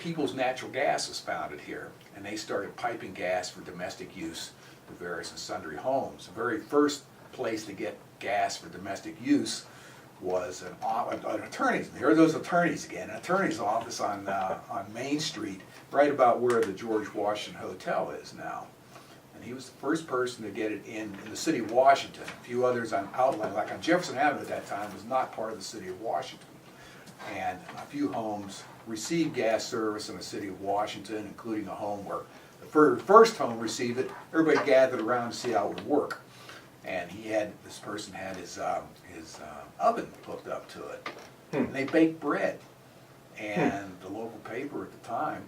People's Natural Gas was founded here, and they started piping gas for domestic use to various and sundry homes. The very first place to get gas for domestic use was an attorney's. Here are those attorneys again. An attorney's office on Main Street, right about where the George Washington Hotel is now. And he was the first person to get it in the city of Washington. A few others on outline, like on Jefferson Avenue at that time, was not part of the city of Washington. And a few homes received gas service in the city of Washington, including a home where the first home received it. Everybody gathered around to see how it would work. And this person had his oven hooked up to it. And they baked bread. And the local paper at the time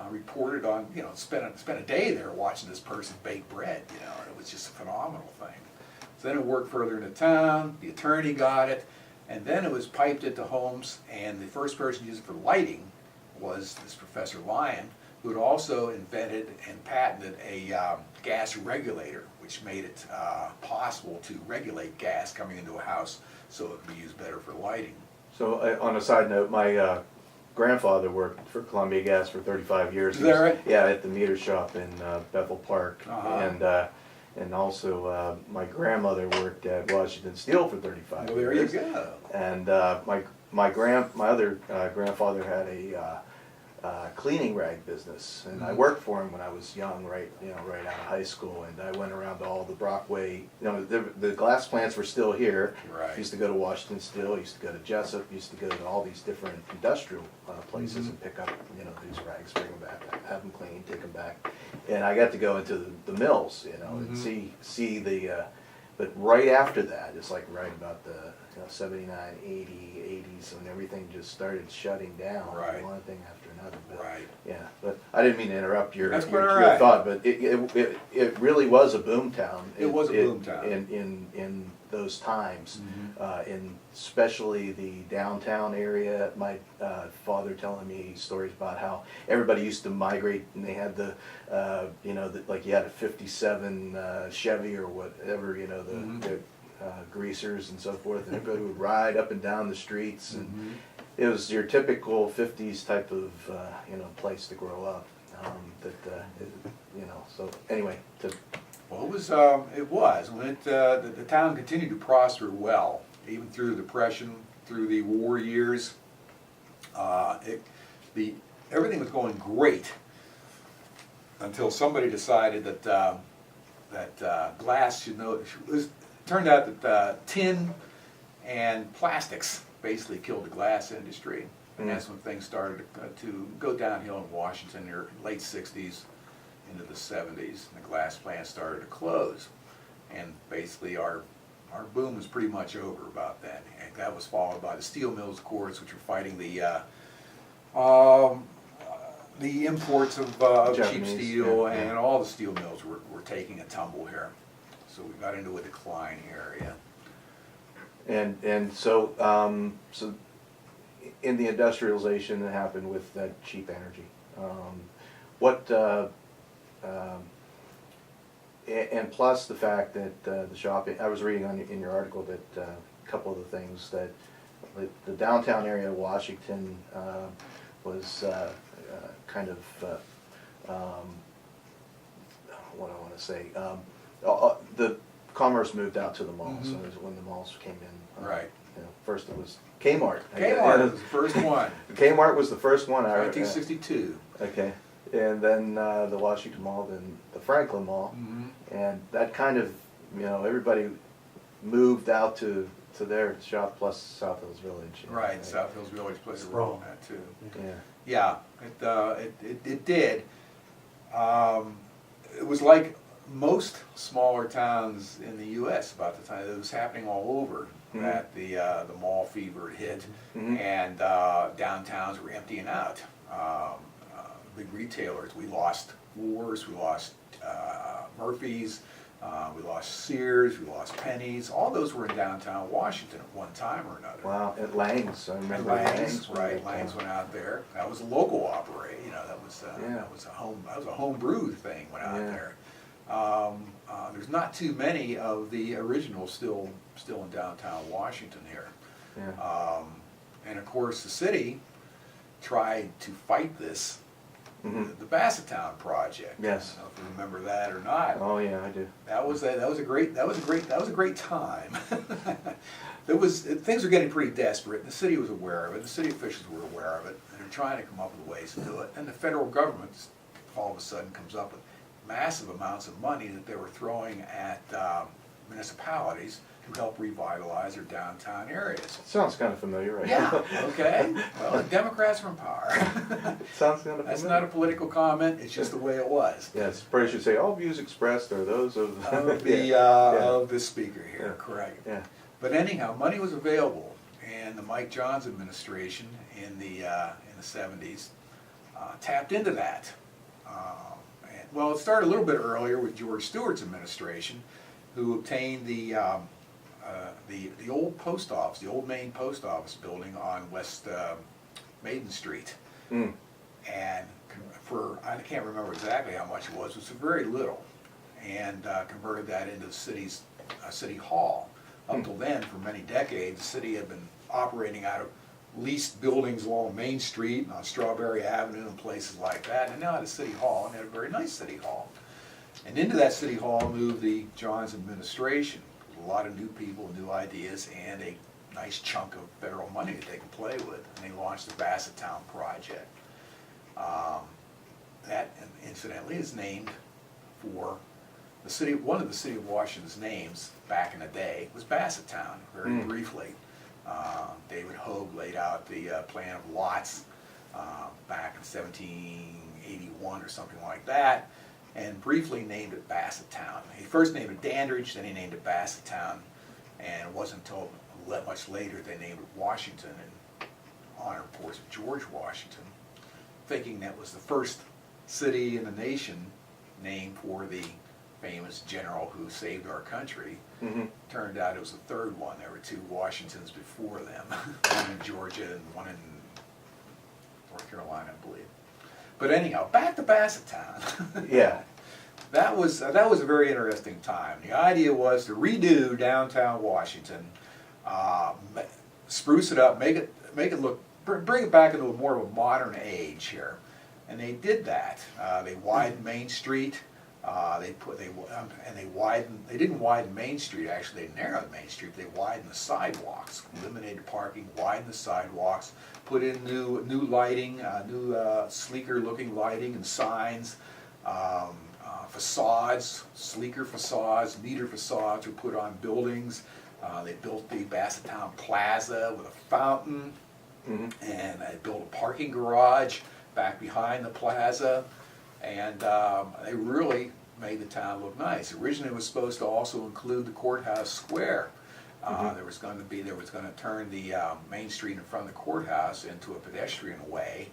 reported on, spent a day there watching this person bake bread, and it was just a phenomenal thing. So then it worked further into town, the attorney got it, and then it was piped into homes, and the first person to use it for lighting was this Professor Lyon, who had also invented and patented a gas regulator, which made it possible to regulate gas coming into a house so it could be used better for lighting. So on a side note, my grandfather worked for Columbia Gas for 35 years. Is that right? Yeah, at the meter shop in Bethel Park. Uh-huh. And also my grandmother worked at Washington Steel for 35 Well, there years. you go. And my other grandfather had a cleaning rag business, and I worked for him when I was young, right out of high school, and I went around to all the Brockway, the glass plants were still here. Right. Used to go to Washington Steel, used to go to Jessup, used to go to all these different industrial places and pick up, these rags, bring them back, have them cleaned, take them back. And I got to go into the mills, and see the, but right after that, it's like right about the 79, 80, 80s, and everything just started shutting down. Right. One thing after another. But, Right. Yeah, but I didn't mean to interrupt your right. thought, but it really was a boom town. It was a boom town. In those times, in especially the downtown area. My father telling me stories about how everybody used to migrate, and they had like you had a '57 Chevy or whatever, the greasers and so forth, and everybody would ride up and down the streets, and it was your typical '50s type of place to grow up. So anyway, Well, it was when the town continued to prosper well, even through the Depression, through the war years. Everything was going great until somebody decided that glass should know. It turned out that tin and plastics basically killed the glass industry, and that's when things started to go downhill in Washington in the late '60s into the '70s. And the glass plants started to close, and basically our boom was pretty much over about then. And that was followed by the steel mills, of course, which were fighting the imports of cheap steel, and all the steel mills were taking a tumble here. So we got into a decline here, yeah. and so in the industrialization that happened with that cheap energy, and plus the fact that the shopping, I was reading in your article that a couple of the things that the downtown area of Washington was kind of what I want to say, the commerce moved out to the malls. So it was when the malls came in. Right. First it was Kmart. Kmart was the first one. Kmart was the first one. 1962. Okay. And then the Washington Mall, then the Franklin Mall, and that kind of, everybody moved out to their shop, plus South Hills Village. Right, South Hills Village plays a role in that too. Yeah. Yeah, it did. It was like most smaller towns in the U.S. about the time it was happening all over. That the mall fever had hit, and downtowns were emptying out. Big retailers. We lost Woolworths, we lost Murphy's, we lost Sears, we lost Penny's. All those were in downtown Washington at one time or another. Wow, at Lang's, I remember. Lang's, right? Lang's went out there. That was a local operation. That was a home brewed thing went out there. There's not too many of the originals still in downtown Washington here. And of course the city tried to fight this, the Bicentennial project. Yes. I don't know if you remember that or not. Oh yeah, I do. That was a great time. Things were getting pretty desperate. The city was aware of it. The city officials were aware of it. And they're trying to come up with ways to do it. And the federal government all of a sudden comes up with massive amounts of money that they were throwing at municipalities to help revitalize their downtown areas. Sounds kind of familiar, right? Yeah. Okay. Well, the Democrats are in power. Sounds kind of That's familiar. not a political comment. It's just the way it was. Yes, probably should say all views expressed are those of Of the speaker here, Yeah. correct. Yeah. But anyhow, money was available, and the Mike Johns administration in the 70s tapped into that. Well, it started a little bit earlier with George Stewart's administration, who obtained the old post office, the old main post office building on West Maiden Street, Mm. and for I can't remember exactly how much it was very little, and converted that into the city's city hall. Up till then, for many decades, the city had been operating out of leased buildings along Main Street and on Strawberry Avenue and places like that, and now had a city hall, and had a very nice city hall. And into that city hall moved the Johns administration, with a lot of new people, new ideas, and a nice chunk of federal money that they could play with, and they launched the Bicentennial project. That, incidentally, is named for the city. One of the city of Washington's names back in the day was Bicentennial, very briefly. David Hogue laid out the plan of lots back in 1781 or something like that, and briefly named it Bicentennial. He first named it Dandridge, then he named it Bicentennial, and it wasn't until much later they named it Washington in honor, of course, of George Washington, thinking that was the first city in the nation named for the famous general who saved our country. Mm-hmm. Turned out it was the third one. There were two Washingtons before them, one in Georgia and one in North Carolina, I believe. But anyhow, back to Bicentennial. Yeah. That was a very interesting time. The idea was to redo downtown Washington, spruce it up, make it look, bring it back into more of a modern age here, and they did that. They widened Main Street. They didn't widen Main Street, actually they narrowed Main Street. They widened the sidewalks, eliminated parking, widened the sidewalks, put in new lighting, new sleeker looking lighting and signs, facades, sleeker facades, neater facades were put on buildings. They built the Bicentennial Plaza with a fountain, and they built a parking garage back behind the plaza. And they really made the town look nice. Originally, it was supposed to also include the courthouse square. There was going to turn the Main Street in front of the courthouse into a pedestrian way,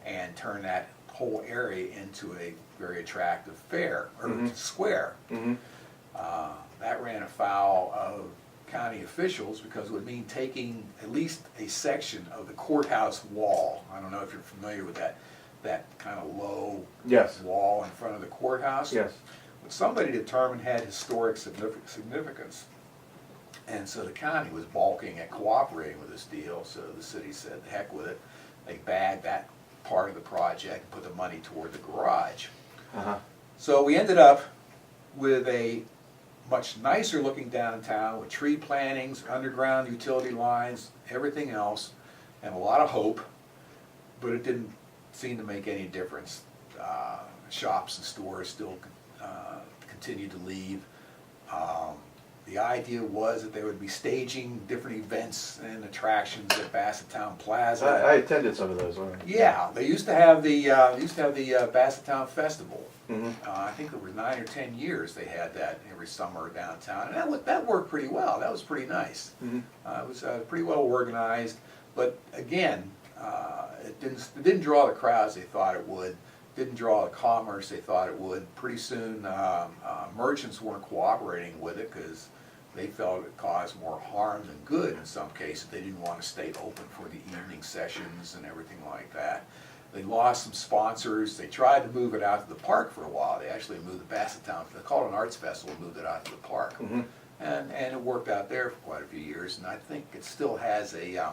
and turn that whole area into a very attractive fair or square. That ran afoul of county officials because it would mean taking at least a section of the courthouse wall. I don't know if you're familiar with that kind of low wall in front of the courthouse. Yes. But somebody determined had historic significance. And so the county was balking at cooperating with this deal, so the city said, the heck with it. They bagged that part of the project and put the money toward the garage. So we ended up with a much nicer looking downtown with tree plantings, underground utility lines, everything else, and a lot of hope, but it didn't seem to make any difference. Shops and stores still continued to leave. The idea was that they would be staging different events and attractions at Bicentennial Plaza. I attended some of those. Yeah, they used to have the Bicentennial Festival. I think it was 9 or 10 years they had that every summer downtown, and that worked pretty well. That was pretty nice. It was pretty well organized, but again, it didn't draw the crowds they thought it would. Didn't draw the commerce they thought it would. Pretty soon, merchants weren't cooperating with it because they felt it caused more harm than good in some cases. They didn't want to stay open for the evening sessions and everything like that. They lost some sponsors. They tried to move it out to the park for a while. They actually moved the Bicentennial, they called it an arts festival, moved it out to the park. And it worked out there for quite a few years, and I think it still has a